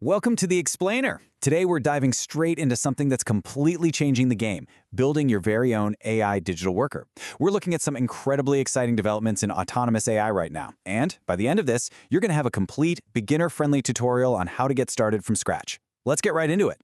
Welcome to The Explainer. Today we're diving straight into something that's completely changing the game, building your very own AI digital worker. We're looking at some incredibly exciting developments in autonomous AI right now. And by the end of this, you're going to have a complete, beginner-friendly tutorial on how to get started from scratch. Let's get right into it.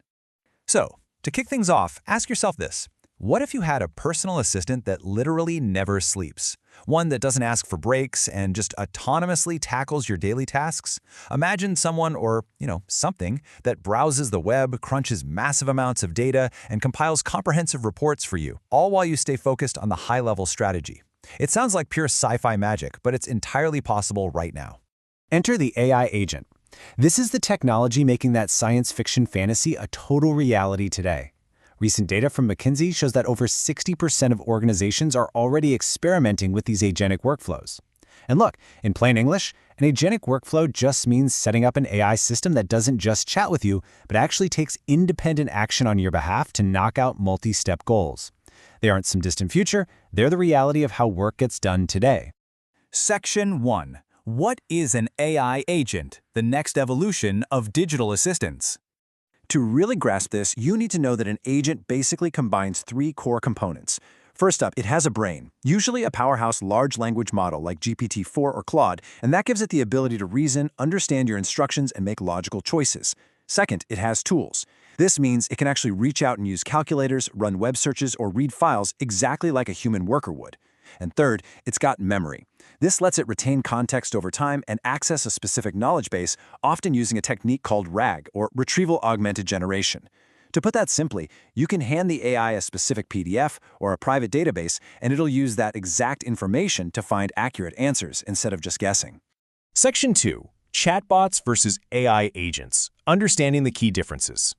So, to kick things off, ask yourself this. What if you had a personal assistant that literally never sleeps? One that doesn't ask for breaks and just autonomously tackles your daily tasks? Imagine someone or, something that browses the web, crunches massive amounts of data, and compiles comprehensive reports for you, all while you stay focused on the high-level strategy. It sounds like pure sci-fi magic, but it's entirely possible right now. Enter the AI agent. This is the technology making that science fiction fantasy a total reality today. Recent data from McKinsey shows that over 60% of organizations are already experimenting with these agentic workflows. And look, in plain English, an agentic workflow just means setting up an AI system that doesn't just chat with you, but actually takes independent action on your behalf to knock out multi-step goals. They aren't some distant future, they're the reality of how work gets done today. Section 1. What is an AI agent? The next evolution of digital assistants. To really grasp this, you need to know that an agent basically combines three core components. First up, it has a brain, usually a powerhouse large language model like GPT-4 or Claude, and that gives it the ability to reason, understand your instructions, and make logical choices. Second, it has tools. This means it can actually reach out and use calculators, run web searches, or read files exactly like a human worker would. And third, it's got memory. This lets it retain context over time and access a specific knowledge base, often using a technique called RAG, or Retrieval Augmented Generation. To put that simply, you can hand the AI a specific PDF or a private database, and it'll use that exact information to find accurate answers instead of just guessing. Section 2. Chatbots versus AI agents. Understanding the key differences.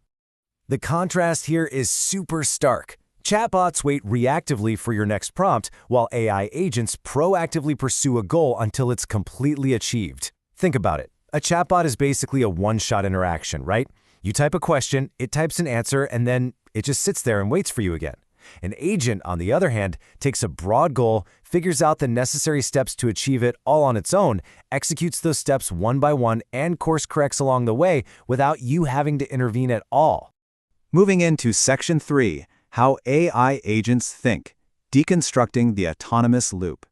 The contrast here is super stark. Chatbots wait reactively for your next prompt, while AI agents proactively pursue a goal until it's completely achieved. Think about it. A chatbot is basically a one-shot interaction, right? You type a question, it types an answer, and then it just sits there and waits for you again. An agent, on the other hand, takes a broad goal, figures out the necessary steps to achieve it all on its own, executes those steps one by one, and course corrects along the way without you having to intervene at all. Moving into Section 3. How AI agents think, deconstructing the autonomous loop.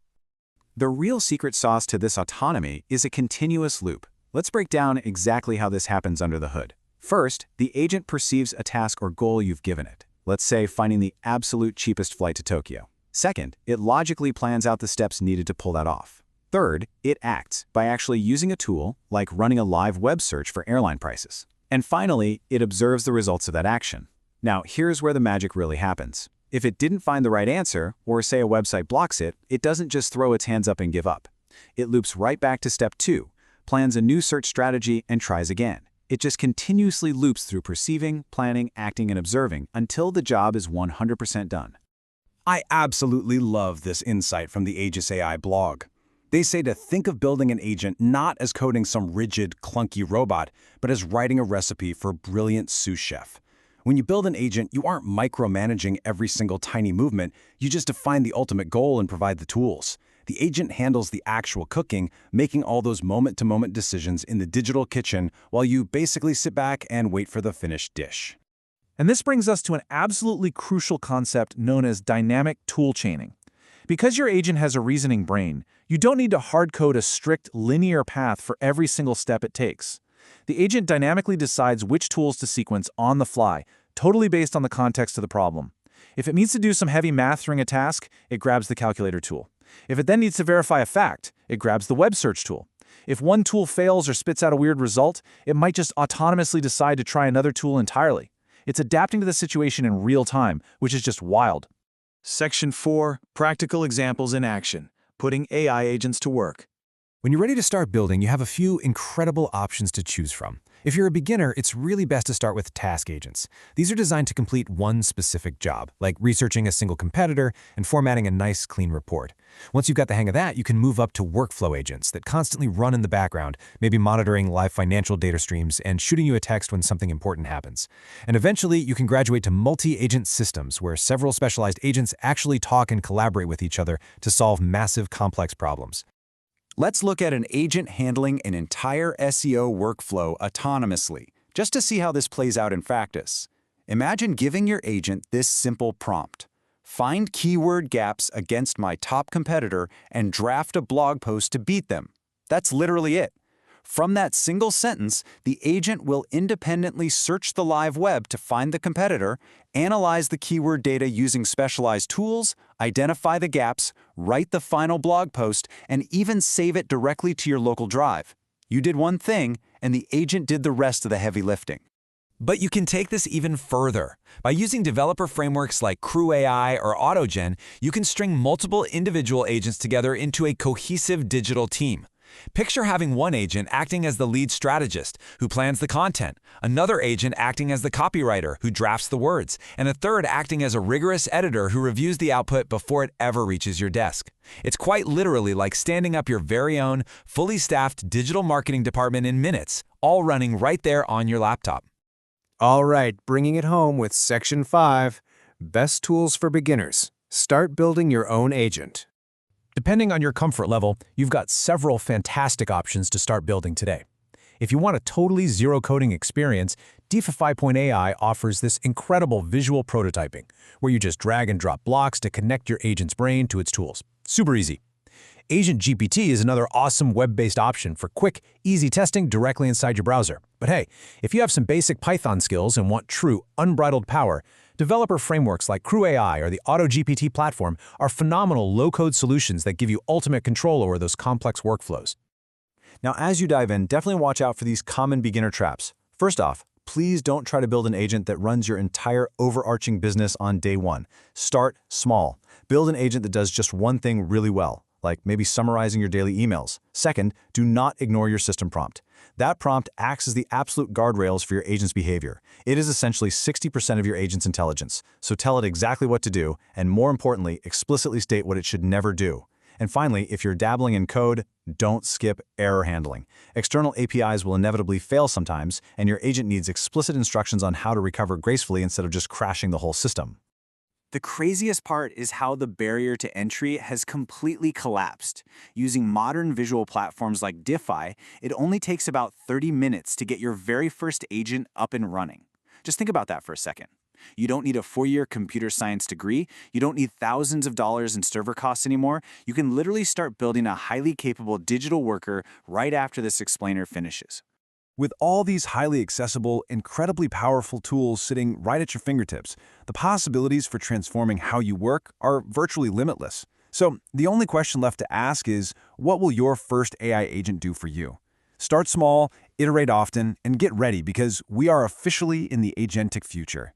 The real secret sauce to this autonomy is a continuous loop. Let's break down exactly how this happens under the hood. First, the agent perceives a task or goal you've given it. Let's say finding the absolute cheapest flight to Tokyo. Second, it logically plans out the steps needed to pull that off. Third, it acts by actually using a tool, like running a live web search for airline prices. And finally, it observes the results of that action. Now, here's where the magic really happens. If it didn't find the right answer, or say a website blocks it, it doesn't just throw its hands up and give up. It loops right back to step 2, plans a new search strategy, and tries again. It just continuously loops through perceiving, planning, acting, and observing until the job is 100% done. I absolutely love this insight from the Aegis AI blog. They say to think of building an agent not as coding some rigid, clunky robot, but as writing a recipe for a brilliant sous chef. When you build an agent, you aren't micromanaging every single tiny movement, you just define the ultimate goal and provide the tools. The agent handles the actual cooking, making all those moment-to-moment decisions in the digital kitchen while you basically sit back and wait for the finished dish. And this brings us to an absolutely crucial concept known as dynamic tool chaining. Because your agent has a reasoning brain, you don't need to hard-code a strict linear path for every single step it takes. The agent dynamically decides which tools to sequence on the fly, totally based on the context of the problem. If it needs to do some heavy math during a task, it grabs the calculator tool. If it then needs to verify a fact, it grabs the web search tool. If one tool fails or spits out a weird result, it might just autonomously decide to try another tool entirely. It's adapting to the situation in real time, which is just wild. Section 4. Practical examples in action. Putting AI agents to work. When you're ready to start building, you have a few incredible options to choose from. If you're a beginner, it's really best to start with task agents. These are designed to complete one specific job, like researching a single competitor and formatting a nice, clean report. Once you've got the hang of that, you can move up to workflow agents that constantly run in the background, maybe monitoring live financial data streams and shooting you a text when something important happens. And eventually, you can graduate to multi-agent systems, where several specialized agents actually talk and collaborate with each other to solve massive, complex problems. Let's look at an agent handling an entire SEO workflow autonomously. Just to see how this plays out in practice, imagine giving your agent this simple prompt. Find keyword gaps against my top competitor and draft a blog post to beat them. That's literally it. From that single sentence, the agent will independently search the live web to find the competitor, analyze the keyword data using specialized tools, identify the gaps, write the final blog post, and even save it directly to your local drive. You did one thing, and the agent did the rest of the heavy lifting. But you can take this even further. By using developer frameworks like Crew AI or AutoGen, you can string multiple individual agents together into a cohesive digital team. Picture having one agent acting as the lead strategist, who plans the content, another agent acting as the copywriter, who drafts the words, and a third acting as a rigorous editor who reviews the output before it ever reaches your desk. It's quite literally like standing up your very own, fully staffed digital marketing department in minutes, all running right there on your laptop. All right, bringing it home with Section 5, Best Tools for Beginners. Start building your own agent. Depending on your comfort level, you've got several fantastic options to start building today. If you want a totally zero-coding experience, Defify.ai offers this incredible visual prototyping, where you just drag and drop blocks to connect your agent's brain to its tools. Super easy. Agent GPT is another awesome web-based option for quick, easy testing directly inside your browser. But hey, if you have some basic Python skills and want true, unbridled power, developer frameworks like Crew AI or the AutoGPT platform are phenomenal low-code solutions that give you ultimate control over those complex workflows. Now, as you dive in, definitely watch out for these common beginner traps. First off, please don't try to build an agent that runs your entire overarching business on day one. Start small. Build an agent that does just one thing really well, like maybe summarizing your daily emails. Second, do not ignore your system prompt. That prompt acts as the absolute guardrails for your agent's behavior. It is essentially 60% of your agent's intelligence, so tell it exactly what to do, and more importantly, explicitly state what it should never do. And finally, if you're dabbling in code, don't skip error handling. External APIs will inevitably fail sometimes, and your agent needs explicit instructions on how to recover gracefully instead of just crashing the whole system. The craziest part is how the barrier to entry has completely collapsed. Using modern visual platforms like Diffy, it only takes about 30 minutes to get your very first agent up and running. Just think about that for a second. You don't need a 4-year computer science degree. You don't need thousands of dollars in server costs anymore. You can literally start building a highly capable digital worker right after this explainer finishes. With all these highly accessible, incredibly powerful tools sitting right at your fingertips, the possibilities for transforming how you work are virtually limitless. So the only question left to ask is, what will your first AI agent do for you? Start small, iterate often, and get ready because we are officially in the agentic future.